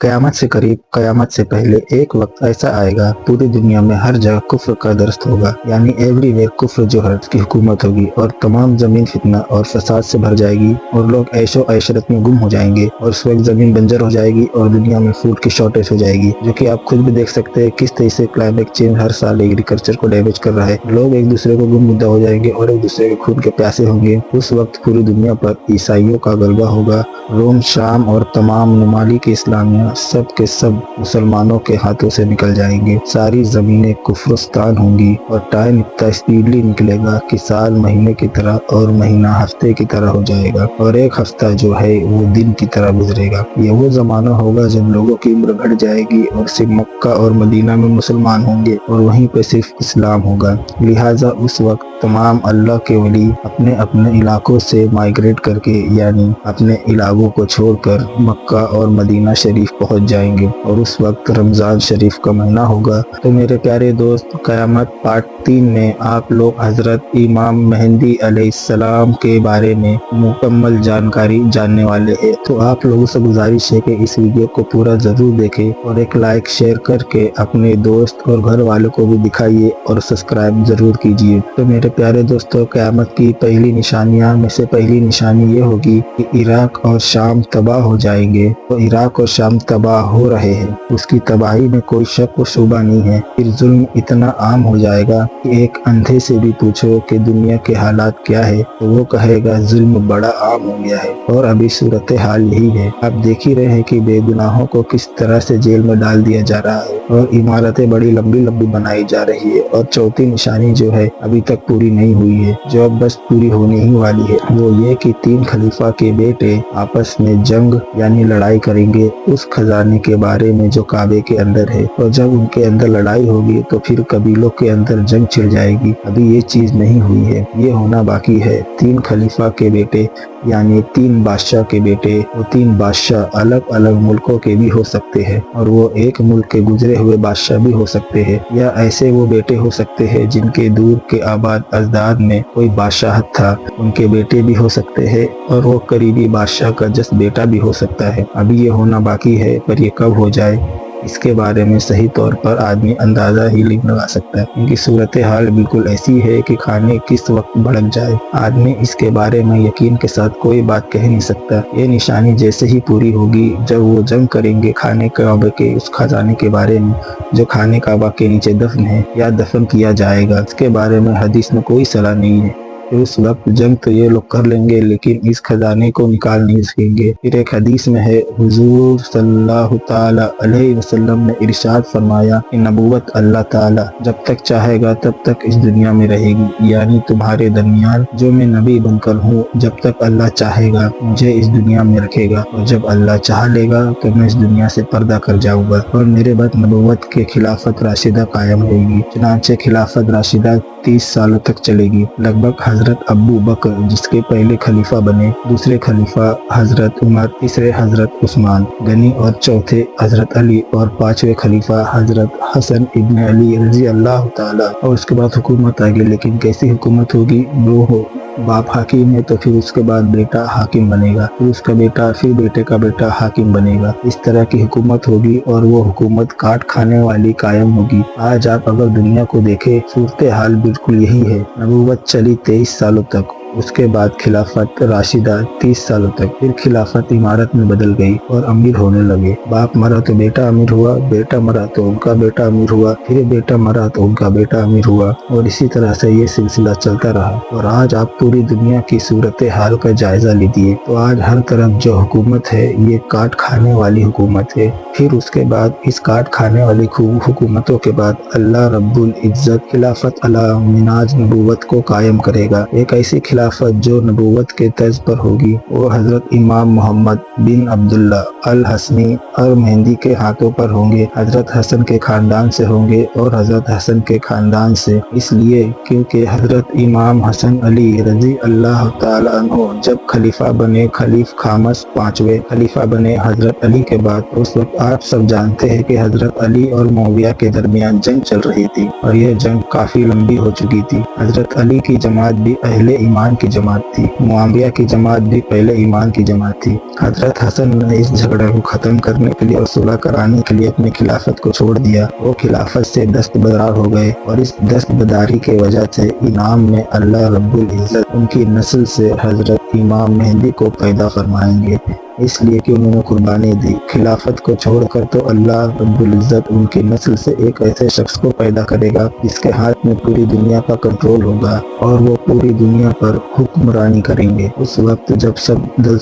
قیامت سے قریب، قیامت سے پہلے ایک وقت ایسا آئے گا پوری دنیا میں ہر جگہ کفر کا درست ہوگا، یعنی ایوری ویئر کفر جو ہے اس کی حکومت ہوگی، اور تمام زمین فتنہ اور فساد سے بھر جائے گی، اور لوگ عیش و عشرت میں گم ہو جائیں گے، اور اس وقت زمین بنجر ہو جائے گی اور دنیا میں فوڈ کی شارٹیج ہو جائے گی، جو کہ آپ خود بھی دیکھ سکتے ہیں کس طرح سے کلائمیٹ چینج ہر سال ایگریکلچر کو ڈیمیج کر رہا ہے۔ لوگ ایک دوسرے کو گم گدہ ہو جائیں گے اور ایک دوسرے کے خون کے پیاسے ہوں گے۔ اس وقت پوری دنیا پر عیسائیوں کا غلبہ ہوگا۔ روم، شام اور تمام ممالک اسلامیہ سب کے سب مسلمانوں کے ہاتھوں سے نکل جائیں گے۔ ساری زمینیں کفرستان ہوں گی اور ٹائم اتنا اسپیڈلی نکلے گا کہ سال مہینے کی طرح اور مہینہ ہفتے کی طرح ہو جائے گا، اور ایک ہفتہ جو ہے وہ دن کی طرح گزرے گا۔ یہ وہ زمانہ ہوگا جب لوگوں کی عمر گھٹ جائے گی اور صرف مکہ اور مدینہ میں مسلمان ہوں گے اور وہیں پہ صرف اسلام ہوگا۔ لہٰذا اس وقت تمام اللہ کے ولی اپنے اپنے علاقوں سے مائیگریٹ کر کے، یعنی اپنے علاقوں کو چھوڑ کر مکہ اور مدینہ شریف پہنچ جائیں گے، اور اس وقت رمضان شریف کا مہینہ ہوگا۔ تو میرے پیارے دوست، قیامت پارٹ 3 میں آپ لوگ حضرت امام مہدی علیہ السلام کے بارے میں مکمل جانکاری جاننے والے ہیں۔ تو آپ لوگوں سے گزارش ہے کہ اس ویڈیو کو پورا ضرور دیکھیں اور ایک لائک شیئر کر کے اپنے دوست اور گھر والوں کو بھی دکھائیے اور سبسکرائب ضرور کیجیے۔ تو میرے پیارے دوستوں، قیامت کی پہلی نشانیاں میں سے پہلی نشانی یہ ہوگی کہ عراق اور شام تباہ ہو جائیں گے۔ تو عراق اور شام تباہ ہو رہے ہیں، اس کی تباہی میں کوئی شک و شبہ نہیں ہے۔ پھر ظلم اتنا عام ہو جائے گا کہ ایک اندھے سے بھی پوچھو کہ دنیا کے حالات کیا ہے تو وہ کہے گا ظلم بڑا عام ہو گیا ہے، اور ابھی صورتحال یہی ہے۔ آپ دیکھ ہی رہے ہیں کہ بے گناہوں کو کس طرح سے جیل میں ڈال دیا جا رہا ہے، اور عمارتیں بڑی لمبی لمبی بنائی جا رہی ہے، اور چوتھی نشانی جو ہے ابھی تک پوری نہیں ہوئی ہے، جو اب بس پوری ہونے ہی والی ہے، وہ یہ کہ 3 خلیفہ کے بیٹے آپس میں جنگ یعنی لڑائی کریں گے اس خزانے کے بارے میں جو کعبے کے اندر ہے، اور جب ان کے اندر لڑائی ہوگی تو پھر قبیلوں کے اندر جنگ چھڑ جائے گی۔ ابھی یہ چیز نہیں ہوئی ہے، یہ ہونا باقی ہے۔ 3 خلیفہ کے بیٹے یعنی 3 بادشاہ کے بیٹے، وہ 3 بادشاہ الگ الگ ملکوں کے بھی ہو سکتے ہیں، اور وہ ایک ملک کے گزرے ہوئے بادشاہ بھی ہو سکتے ہیں، یا ایسے وہ بیٹے ہو سکتے ہیں جن کے دور کے آباد اجداد میں کوئی بادشاہت تھا، ان کے بیٹے بھی ہو سکتے ہیں، اور وہ قریبی بادشاہ کا جس بیٹا بھی ہو سکتا ہے۔ ابھی یہ ہونا باقی ہے، پر یہ کب ہو جائے اس کے بارے میں صحیح طور پر آدمی اندازہ ہی نہیں لگا سکتا ہے، کیونکہ صورتحال بالکل ایسی ہے کہ کھانے کس وقت بھڑک جائے، آدمی اس کے بارے میں یقین کے ساتھ کوئی بات کہہ نہیں سکتا۔ یہ نشانی جیسے ہی پوری ہوگی، جب وہ جنگ کریں گے کھانے کعبے کے اس خزانے کے بارے میں جو کھانے کعبہ کے نیچے دفن ہے یا دفن کیا جائے گا، اس کے بارے میں حدیث میں کوئی صلاح نہیں ہے۔ اس وقت جنگ تو یہ لوگ کر لیں گے لیکن اس خزانے کو نکال نہیں سکیں گے۔ پھر ایک حدیث میں ہے، حضور صلی اللہ تعالی علیہ وسلم نے ارشاد فرمایا کہ نبوت اللہ تعالی جب تک چاہے گا تب تک اس دنیا میں رہے گی، یعنی تمہارے درمیان جو میں نبی بن کر ہوں، جب تک اللہ چاہے گا مجھے اس دنیا میں رکھے گا، اور جب اللہ چاہ لے گا تو میں اس دنیا سے پردہ کر جاؤں گا، اور میرے بعد نبوت کے خلافت راشدہ قائم رہے گی۔ چنانچہ خلافت راشدہ 30 سالوں تک چلے گی۔ لگ بھگ حضرت ابو بکر جس کے پہلے خلیفہ بنے، دوسرے خلیفہ حضرت عمر، تیسرے حضرت عثمان غنی، اور چوتھے حضرت علی، اور 5ویں خلیفہ حضرت حسن ابن علی رضی اللہ تعالیٰ، اور اس کے بعد حکومت آئے گی۔ لیکن کیسی حکومت ہوگی؟ وہ باپ حاکم ہے تو پھر اس کے بعد بیٹا حاکم بنے گا، پھر اس کا بیٹا، پھر بیٹے کا بیٹا حاکم بنے گا، اس طرح کی حکومت ہوگی، اور وہ حکومت کاٹ کھانے والی قائم ہوگی۔ آج آپ اگر دنیا کو دیکھیں، صورتحال بالکل یہی ہے۔ نبوت چلی 23 سالوں تک، اس کے بعد خلافت راشدہ 30 سالوں تک، پھر خلافت امارت میں بدل گئی اور امیر ہونے لگے۔ باپ مرا تو بیٹا امیر ہوا، بیٹا مرا تو ان کا بیٹا امیر ہوا، پھر بیٹا مرا تو ان کا بیٹا امیر ہوا، اور اسی طرح سے یہ سلسلہ چلتا رہا۔ اور آج آپ پوری دنیا کی صورتحال کا جائزہ لیجیے تو آج ہر طرف جو حکومت ہے یہ کاٹ کھانے والی حکومت ہے۔ پھر اس کے بعد اس کاٹ کھانے والی حکومتوں کے بعد اللہ رب العزت خلافت علی منہاج نبوت کو قائم کرے گا۔ ایک ایسی خلافت جو نبوت کے طرز پر ہوگی، وہ حضرت امام محمد بن عبداللہ الحسنی اور مہدی کے ہاتھوں پر ہوں گے، حضرت حسن کے خاندان سے ہوں گے، اور حضرت حسن کے خاندان سے اس لیے کیونکہ حضرت امام حسن علی رضی اللہ تعالیٰ عنہ جب خلیفہ بنے، خلیف خامس 5ویں خلیفہ بنے حضرت علی کے بعد، اس وقت آپ سب جانتے ہیں کہ حضرت علی اور معاویہ کے درمیان جنگ چل رہی تھی، اور یہ جنگ کافی لمبی ہو چکی تھی۔ حضرت علی کی جماعت بھی اہل ایمان ایمان کی جماعت تھی۔ معاویہ کی جماعت بھی پہلے ایمان کی جماعت تھی۔ حضرت حسن نے اس جھگڑے کو ختم کرنے کے لیے اور صلح کرانے کے لیے اپنی خلافت کو چھوڑ دیا۔ وہ خلافت سے دستبردار ہو گئے اور اس دستبرداری کی وجہ سے انعام میں اللہ رب العزت ان کی نسل سے حضرت امام مہدی کو پیدا فرمائیں گے، اس لیے کہ انہوں نے قربانی دی۔ خلافت کو چھوڑ کر تو اللہ رب العزت ان کی نسل سے ایک ایسے شخص کو پیدا کرے گا جس کے ہاتھ میں پوری دنیا کا کنٹرول ہوگا اور وہ پوری دنیا پر حکمرانی کریں گے۔ اس وقت جب سب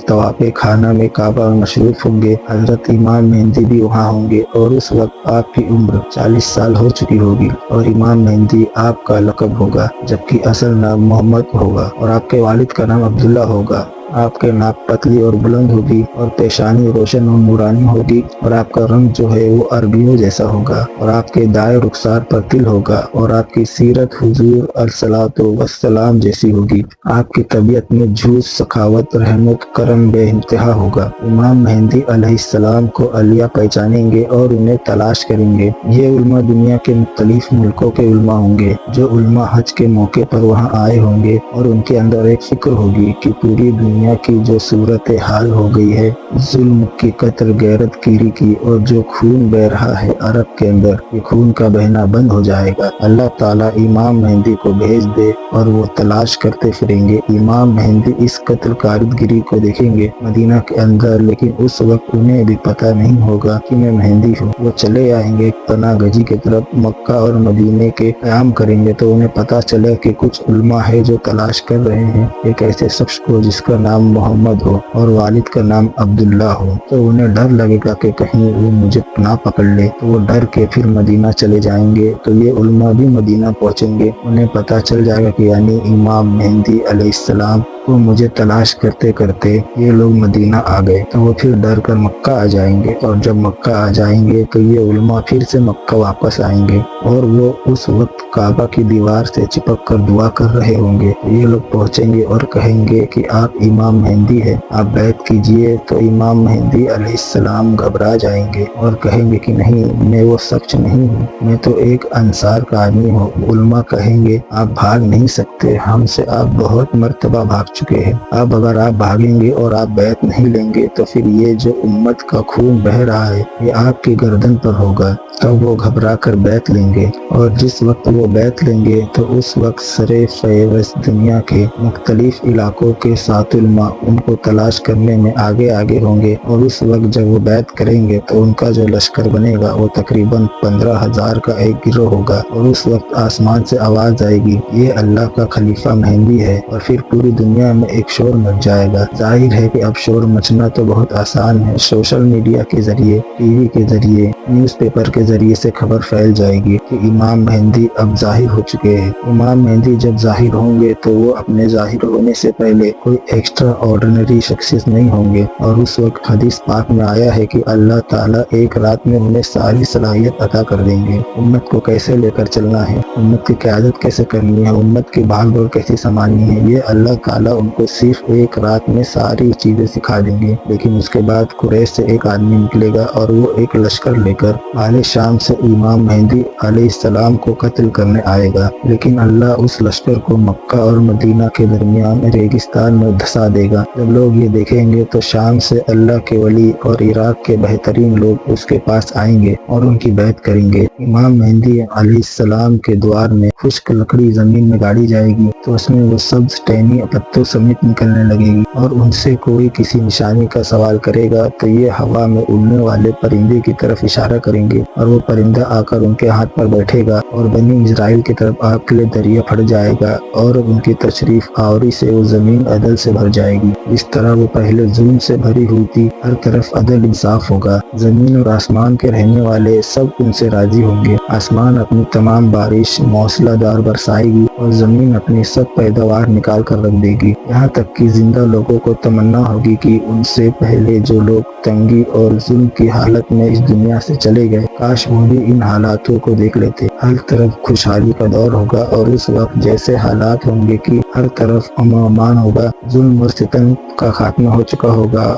طواف خانہ میں کعبہ میں مصروف ہوں گے، حضرت امام مہدی بھی وہاں ہوں گے اور اس وقت آپ کی عمر 40 سال ہو چکی ہوگی اور امام مہدی آپ کا لقب ہوگا، جبکہ اصل نام محمد ہوگا اور آپ کے والد کا نام عبداللہ ہوگا۔ آپ کے ناک پتلی اور بلند ہوگی اور پیشانی روشن اور نورانی ہوگی اور آپ کا رنگ جو ہے وہ عربیوں جیسا ہوگا اور آپ کے دائیں رخسار پر تل ہوگا اور آپ کی سیرت حضور الصلاۃ والسلام جیسی ہوگی۔ آپ کی طبیعت میں جھوٹ، سخاوت، رحمت، کرم بے انتہا ہوگا۔ امام مہدی علیہ السلام کو اولیاء پہچانیں گے اور انہیں تلاش کریں گے۔ یہ علماء دنیا کے مختلف ملکوں کے علماء ہوں گے۔ جو علماء حج کے موقع پر وہاں آئے ہوں گے اور ان کے اندر ایک فکر ہوگی کہ پوری دنیا کی جو صورت حال ہو گئی ہے، ظلم کی، قتل، غیرت گیری کی، اور جو خون بہ رہا ہے عرب کے اندر، یہ خون کا بہنا بند ہو جائے گا۔ اللہ تعالیٰ امام مہدی کو بھیج دے اور وہ تلاش کرتے پھریں گے۔ امام مہدی اس قتل غارت گری کو دیکھیں گے مدینہ کے اندر، لیکن اس وقت انہیں بھی پتہ نہیں ہوگا کہ میں مہدی ہوں۔ وہ چلے آئیں گے پناہ گزی کی طرف، مکہ اور مدینے کے قیام کریں گے تو انہیں پتہ چلے کہ کچھ علماء ہے جو تلاش کر رہے ہیں ایک ایسے شخص کو جس کا نام محمد ہو اور والد کا نام عبداللہ ہو، تو انہیں ڈر لگے گا کہ کہیں وہ مجھے نہ پکڑ لے، تو وہ ڈر کے پھر مدینہ چلے جائیں گے۔ تو یہ علماء بھی مدینہ پہنچیں گے، انہیں پتہ چل جائے گا کہ یعنی امام مہدی علیہ السلام کو مجھے تلاش کرتے کرتے یہ لوگ مدینہ آ گئے، تو وہ پھر ڈر کر مکہ آ جائیں گے، اور جب مکہ آ جائیں گے تو یہ علماء پھر سے مکہ واپس آئیں گے اور وہ اس وقت کعبہ کی دیوار سے چپک کر دعا کر رہے ہوں گے۔ یہ لوگ پہنچیں گے اور کہیں گے کہ آپ امام مہدی ہے، آپ بیعت کیجئے، تو امام مہدی علیہ السلام گھبرا جائیں گے اور کہیں گے کہ نہیں، میں وہ شخص نہیں ہوں، میں تو ایک انصار کا آدمی ہوں۔ علماء کہیں گے آپ بھاگ نہیں سکتے، ہم سے آپ بہت مرتبہ بھاگ چکے ہیں، اب اگر آپ بھاگیں گے اور آپ بیعت نہیں لیں گے تو پھر یہ جو امت کا خون بہ رہا ہے یہ آپ کی گردن پر ہوگا۔ تب وہ گھبرا کر بیعت لیں گے، اور جس وقت وہ بیعت لیں گے تو اس وقت سرے فہرست دنیا کے مختلف علاقوں کے 7 علماء ان کو تلاش کرنے میں آگے آگے ہوں گے، اور اس وقت جب وہ بیعت کریں گے تو ان کا جو لشکر بنے گا وہ تقریباً 15,000 کا ایک گروہ ہوگا، اور اس وقت آسمان سے آواز آئے گی یہ اللہ کا خلیفہ مہدی ہے، اور پھر پوری دنیا میں ایک شور مچ جائے گا۔ ظاہر ہے کہ اب شور مچنا تو بہت آسان ہے، سوشل میڈیا کے ذریعے، ٹی وی کے ذریعے، نیوز پیپر کے ذریعے سے خبر پھیل جائے گی کہ امام مہدی اب ظاہر ہو چکے ہیں۔ امام مہدی جب ظاہر ہوں گے تو وہ اپنے ظاہر ہونے سے پہلے کوئی ایکسٹرا آرڈنری شخصیت نہیں ہوں گے، اور اس وقت حدیث پاک میں آیا ہے کہ اللہ تعالیٰ ایک رات میں انہیں ساری صلاحیت عطا کر دیں گے۔ امت کو کیسے لے کر چلنا ہے، امت کی قیادت کیسے کرنی ہے، امت کی بھاگ دوڑ کیسے سنبھالنی ہے، یہ اللہ تعالیٰ ان کو صرف ایک رات میں ساری چیزیں سکھا دیں گے۔ لیکن اس کے بعد قریش سے ایک آدمی نکلے گا اور وہ ایک لشکر لے کر اہل شام سے امام مہدی علیہ السلام کو قتل کرنے آئے گا، لیکن اللہ اس لشکر کو مکہ اور مدینہ کے درمیان ریگستان میں دھسا دے گا۔ جب لوگ یہ دیکھیں گے تو شام سے اللہ کے ولی اور عراق کے بہترین لوگ اس کے پاس آئیں گے اور ان کی بیعت کریں گے۔ امام مہدی علیہ السلام کے دوار میں خشک لکڑی زمین میں گاڑی جائے گی تو اس میں وہ سبز ٹہنی پتوں سمیت نکلنے لگے گی، اور ان سے کوئی کسی نشانی کا سوال کرے گا تو یہ ہوا میں اڑنے والے پرندے کی طرف اشارہ کریں گے، اور وہ پرندہ آ کر ان کے ہاتھ پر بیٹھے گا اور بنی اسرائیل کی طرف آپ کے لیے دریا پھٹ جائے گا، اور ان کی تشریف آوری سے وہ زمین عدل سے بھر جائے گی۔ اس طرح وہ پہلے ظلم سے بھری ہوئی تھی، ہر طرف عدل انصاف ہوگا، زمین اور آسمان کے رہنے والے سب ان سے راضی ہوں گے۔ آسمان اپنی تمام بارش موسلا دار برسائے گی اور زمین اپنی سب پیداوار نکال کر رکھ دے گی، یہاں تک کہ زندہ لوگوں کو تمنا ہوگی کہ ان سے پہلے جو لوگ تنگی اور ظلم کی حالت میں اس دنیا سے چلے گئے کاش وہ بھی ان حالاتوں کو دیکھ لیتے۔ ہر طرف خوشحالی کا دور ہوگا، اور اس وقت جیسے حالات ہوں گے کہ ہر طرف امن و امان ہوگا، ظلم ظلم اور ستم کا خاتمہ ہو چکا ہوگا،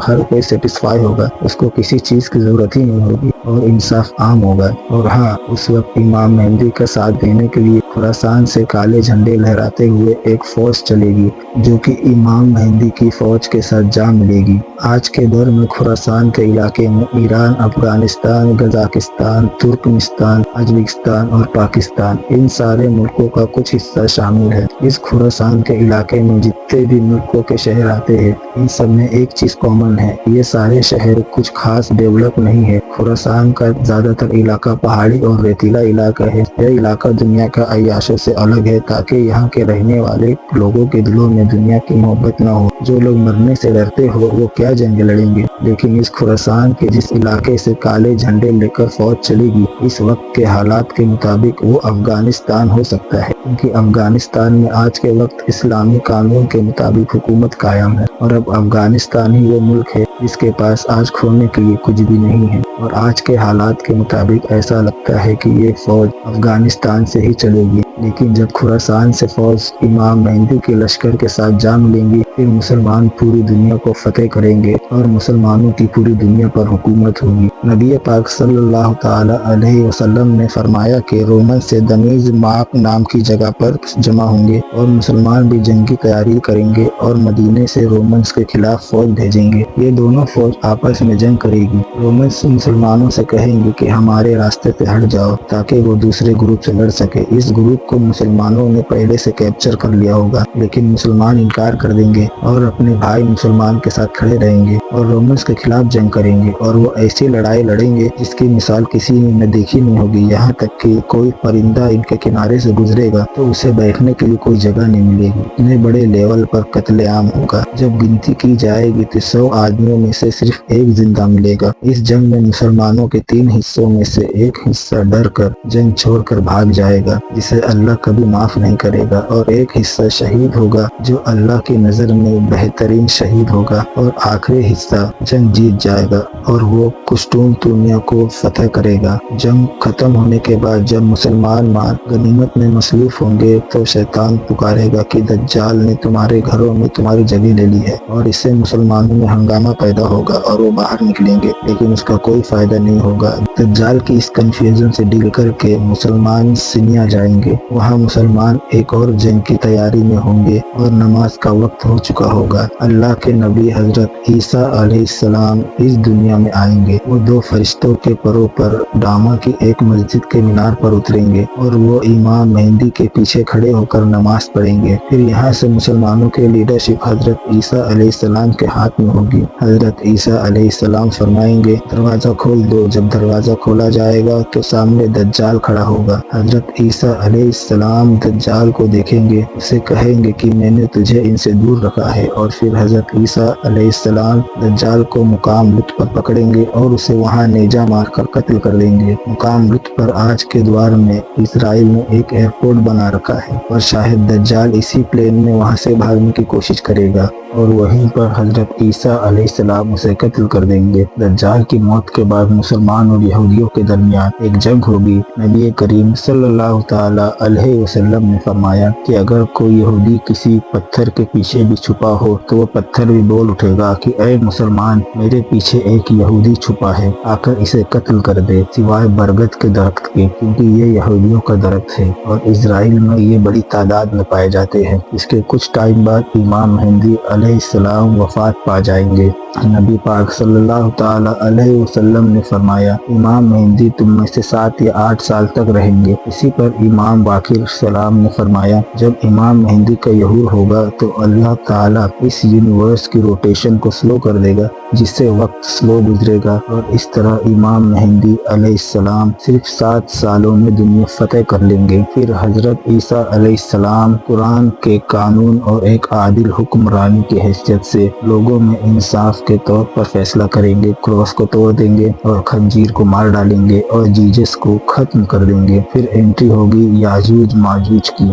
ہر کوئی سیٹسفائی ہوگا، اس کو کسی چیز کی ضرورت ہی نہیں ہوگی اور انصاف عام ہوگا۔ اور ہاں، اس وقت امام مہدی کا ساتھ دینے کے لیے خراسان سے کالے جھنڈے لہراتے ہوئے ایک فوج چلے گی، جو کہ امام مہدی کی فوج کے ساتھ جا ملے گی۔ آج کے دور میں خراسان کے علاقے میں ایران، افغانستان، قزاقستان، ترکمستان، ازبکستان اور پاکستان، ان سارے ملکوں کا کچھ حصہ شامل ہے۔ اس خراسان کے علاقے میں جتنے بھی ملکوں کے شہر آتے ہیں، ان سب میں ایک چیز کامن ہے، یہ سارے شہر کچھ خاص ڈیولپ نہیں ہے۔ خراسان کا زیادہ تر علاقہ پہاڑی اور ریتیلا علاقہ ہے۔ یہ علاقہ دنیا کا عیاشوں سے الگ ہے، تاکہ یہاں کے رہنے والے لوگوں کے دلوں میں دنیا کی محبت نہ ہو۔ جو لوگ مرنے سے ڈرتے ہو وہ کیا جنگ لڑیں گے؟ لیکن اس خراسان کے جس علاقے سے کالے جھنڈے لے کر فوج چلے گی، اس وقت کے حالات کے مطابق وہ افغانستان ہو سکتا ہے، کیونکہ افغانستان میں آج کے وقت اسلامی قانون کے مطابق حکومت قائم ہے، اور اب افغانستان ہی وہ ملک ہے جس کے پاس آج کھونے کے لیے کچھ بھی نہیں ہے۔ اور آج کے حالات کے مطابق ایسا لگتا ہے کہ یہ فوج افغانستان سے ہی چلے گی۔ لیکن جب خراسان سے فوج امام مہدی کے لشکر کے ساتھ جا ملیں گی، پھر مسلمان پوری دنیا کو فتح کریں گے اور مسلمانوں کی پوری دنیا پر حکومت ہوگی۔ نبی پاک صلی اللہ تعالی علیہ وسلم نے فرمایا کہ رومن سے دنیز ماق نام کی جگہ پر جمع ہوں گے اور مسلمان بھی جنگ کی تیاری کریں گے اور مدینے سے رومنز کے خلاف فوج بھیجیں گے۔ یہ دونوں فوج آپس میں جنگ کرے گی۔ رومنز مسلمانوں سے کہیں گے کہ ہمارے راستے پہ ہٹ جاؤ، تاکہ وہ دوسرے گروپ سے لڑ سکے۔ اس گروپ کو مسلمانوں نے پہلے سے کیپچر کر لیا ہوگا، لیکن مسلمان انکار کر دیں گے اور اپنے بھائی مسلمان کے ساتھ کھڑے رہیں گے اور رومنز کے خلاف جنگ کریں گے، اور وہ ایسی لڑائی لڑیں گے جس کی مثال کسی نے دیکھی نہیں ہوگی۔ یہاں تک کہ کوئی پرندہ ان کے کنارے سے گزرے گا تو اسے بیٹھنے کے لیے کوئی جگہ نہیں ملے گی۔ اتنے بڑے لیول پر قتل عام ہوگا۔ جب گنتی کی جائے گی تو 100 آدمیوں میں سے صرف ایک زندہ ملے گا۔ اس جنگ میں مسلمانوں کے 3 حصوں میں سے ایک حصہ ڈر کر جنگ چھوڑ کر بھاگ جائے گا، جسے اللہ کبھی معاف نہیں کرے گا، اور ایک حصہ شہید ہوگا جو اللہ کی نظر میں بہترین شہید ہوگا، اور آخری حصہ جنگ جیت جائے گا اور وہ قسطون دنیا کو فتح کرے گا۔ جنگ ختم ہونے کے بعد جب مسلمان مال غنیمت میں مصروف ہوں گے تو شیطان پکارے گا کہ دجال نے تمہارے گھروں میں تمہاری جگہ لے لی ہے، اور اس سے مسلمانوں میں ہنگامہ پیدا ہوگا اور وہ باہر نکلیں گے، لیکن اس کا کوئی فائدہ نہیں ہوگا۔ دجال کی اس کنفیوژن سے ڈیل کر کے مسلمان سنیا جائیں گے۔ وہاں مسلمان ایک اور جنگ کی تیاری میں ہوں گے اور نماز کا وقت ہو چکا ہوگا۔ اللہ کے نبی حضرت عیسیٰ علیہ السلام اس دنیا میں آئیں گے۔ وہ 2 فرشتوں کے پروں پر ڈاما کی ایک مسجد کے مینار پر اتریں گے اور وہ امام مہدی کے پیچھے کھڑے ہو کر نماز پڑھیں گے۔ پھر یہاں سے مسلمانوں کے لیڈرشپ حضرت عیسیٰ علیہ السلام کے ہاتھ میں ہوگی۔ حضرت عیسیٰ علیہ السلام فرمائیں گے، دروازہ کھول دو۔ جب دروازہ کھولا جائے گا تو سامنے دجال کھڑا ہوگا۔ حضرت عیسیٰ علیہ السلام دجال کو دیکھیں گے، اسے کہیں گے کہ میں نے تجھے ان سے دور رکھا ہے، اور پھر حضرت عیسیٰ علیہ السلام دجال کو مقام لط پر پکڑیں گے اور اسے وہاں نیجا مار کر قتل کر دیں گے۔ مقام لط پر آج کے دور میں اسرائیل میں ایک ایئرپورٹ بنا رکھا ہے، اور شاید دجال اسی پلین میں وہاں سے بھاگنے کی کوشش کرے گا، اور وہیں پر حضرت عیسیٰ علیہ السلام اسے قتل کر دیں گے۔ دجال کی موت کے بعد مسلمان اور یہودیوں کے درمیان ایک جنگ ہوگی۔ نبی کریم صلی اللہ تعالی علیہ وسلم نے فرمایا کہ اگر کوئی یہودی کسی پتھر کے پیچھے بھی چھپا ہو تو وہ پتھر بھی بول اٹھے گا کہ اے مسلمان، میرے پیچھے ایک یہودی چھپا ہے، آ کر اسے قتل کر دے، سوائے برگد کے درخت کے، کیونکہ یہ یہودیوں کا درخت ہے اور اسرائیل میں یہ بڑی تعداد میں پائے جاتے ہیں۔ اس کے کچھ ٹائم بعد امام مہدی علیہ السلام وفات پا جائیں گے۔ نبی پاک صلی اللہ تعالی علیہ وسلم نے فرمایا، امام مہدی تم میں سے 7 یا 8 سال تک رہیں گے۔ اسی پر امام باقر السلام نے فرمایا، جب امام مہدی کا ظہور ہوگا تو اللہ تعالیٰ اس یونیورس کی روٹیشن کو سلو کر دے گا، جس سے وقت سلو گزرے گا، اور اس طرح امام مہدی علیہ السلام صرف 7 سالوں میں دنیا فتح کر لیں گے۔ پھر حضرت عیسیٰ علیہ السلام قرآن کے قانون اور ایک عادل حکمرانی کی حیثیت سے لوگوں میں انصاف کے طور پر فیصلہ کریں گے، کراس کو توڑ دیں گے اور خنزیر کو مار ڈالیں گے اور جیزس کو ختم کر دیں گے۔ پھر انٹری ہوگی یاجوج ماجوج کی۔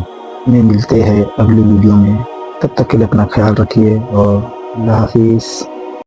میں ملتے ہیں اگلی ویڈیو میں، تب تک کے لیے اپنا خیال رکھیے اور اللہ حافظ۔